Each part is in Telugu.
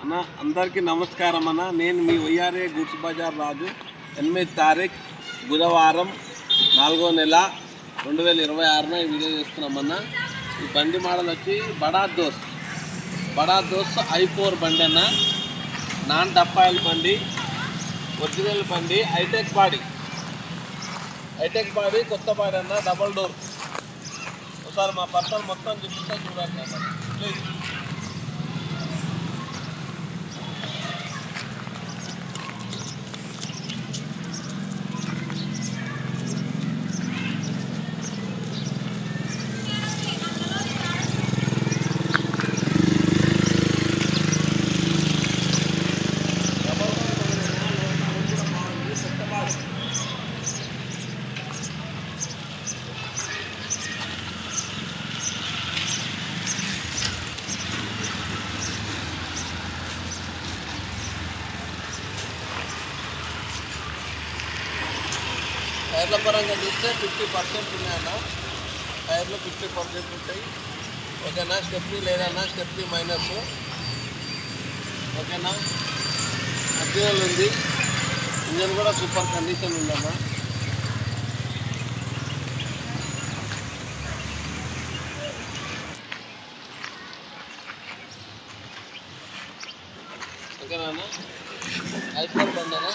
అన్న అందరికీ నమస్కారం అన్న. నేను మీ వైఆర్ఏ గుడ్స్ బజార్ రాజు. 8 తారీఖు బుధవారం 4వ నెల 2026 ఈ వీడియో చేస్తున్నామన్న. ఈ బండి మోడల్ వచ్చి బడా దోస్త్ i4 బండి అన్న. నాన్ డప్పాయిల్ బండి, ఒరిజినల్ బండి, హైటెక్ బాడీ కొత్త బాడీ అన్న, డబల్ డోర్. ఒకసారి మా పర్సన్ మొత్తం చూపిస్తా చూడండి అన్న ప్లీజ్. టైర్ల పరంగా చూస్తే 50% ఉన్నాయన్న. టైర్లు 50% ఉంటాయి. ఓకేనా. స్టెప్నీ లేదన్నా, స్టెప్నీ మైనస్. ఓకేనా. ఒరిజినల్ ఉంది. ఇంజన్ కూడా సూపర్ కండిషన్ ఉందన్న. ఓకేనా అన్న. i4 బండి అన్న.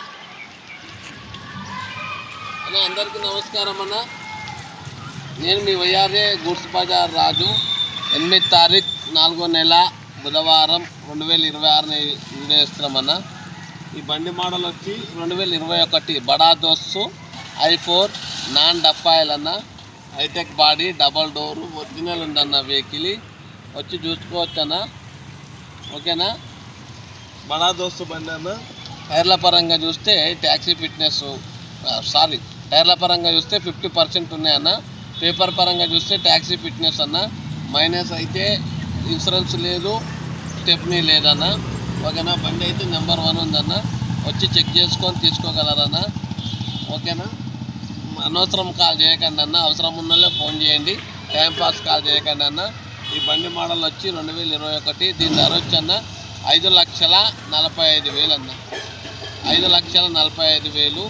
అందరికీ నమస్కారం అన్న. నేను మీ వైఆర్ఏ గుడ్స్ బజార్ రాజు. 8 తారీఖు 4వ నెల బుధవారం 2026 వీడియో ఇస్తున్నామన్న. ఈ బండి మోడల్ వచ్చి 2021 బడా దోస్త్ i4 నాన్ డప్పాయిల్ అన్న. Hi tech body, double door, original ఉందన్న. వెహికల్ వచ్చి చూసుకోవచ్చు అన్న. ఓకేనా. బడా దోస్త్ బండి అన్న. టైర్ల పరంగా చూస్తే ట్యాక్సీ ఫిట్నెస్ టైర్ల పరంగా చూస్తే 50% ఉన్నాయన్న. పేపర్ పరంగా చూస్తే ట్యాక్సీ ఫిట్నెస్ అన్న. మైనస్ అయితే ఇన్సూరెన్స్ లేదు, స్టెప్నీ లేదన్న. ఓకేనా. బండి అయితే నెంబర్ 1 ఉందన్న. వచ్చి చెక్ చేసుకొని తీసుకోగలరన్న. ఓకేనా. అనవసరం కాల్ చేయకండి అన్న. అవసరం ఉన్నోళ్ళే ఫోన్ చేయండి. టైంపాస్ కాల్ చేయకండి అన్న. ఈ బండి మోడల్ వచ్చి 2021. దీని ధర వచ్చి అన్న 5,45,000 అన్న. 5,45,000.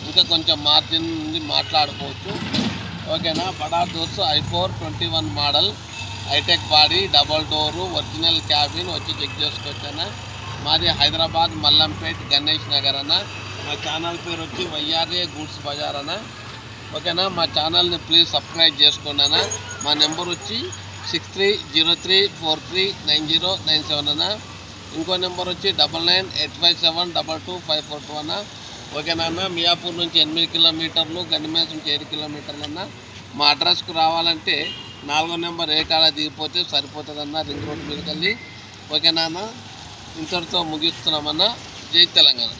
ఇంకా కొంచెం మార్జిన్ నుండి మాట్లాడుకోవచ్చు. ఓకేనా. బడా Dost i4 21 model, hi tech body, double door, original cabin. వచ్చి చెక్ చేసుకోవచ్చన్నా. మాది హైదరాబాద్ మల్లంపేట్ గణేష్ నగర్ అన్న. మా ఛానల్ పేరు వచ్చి వైఆర్ఏ గుడ్స్ బజార్ అన్న. ఓకేనా. మా ఛానల్ని ప్లీజ్ సబ్స్క్రైబ్ చేసుకోండి అన్న. మా నెంబర్ వచ్చి 6303439097 అన్న. ఇంకో నెంబర్ వచ్చి 9985722542 అన్న. ఓకేనా అన్న. మియాపూర్ నుంచి 8 కిలోమీటర్లు, గండిమేస్ నుంచి 7 కిలోమీటర్లు అన్న. మా అడ్రస్కు రావాలంటే 4వ నెంబర్ ఏ కాడ దిగిపోతే సరిపోతుందన్న. రింగ్ రోడ్ మీదకి వెళ్ళి. ఓకేనా అన్న. ఇంతటితో ముగిస్తున్నామన్న. జై తెలంగాణ.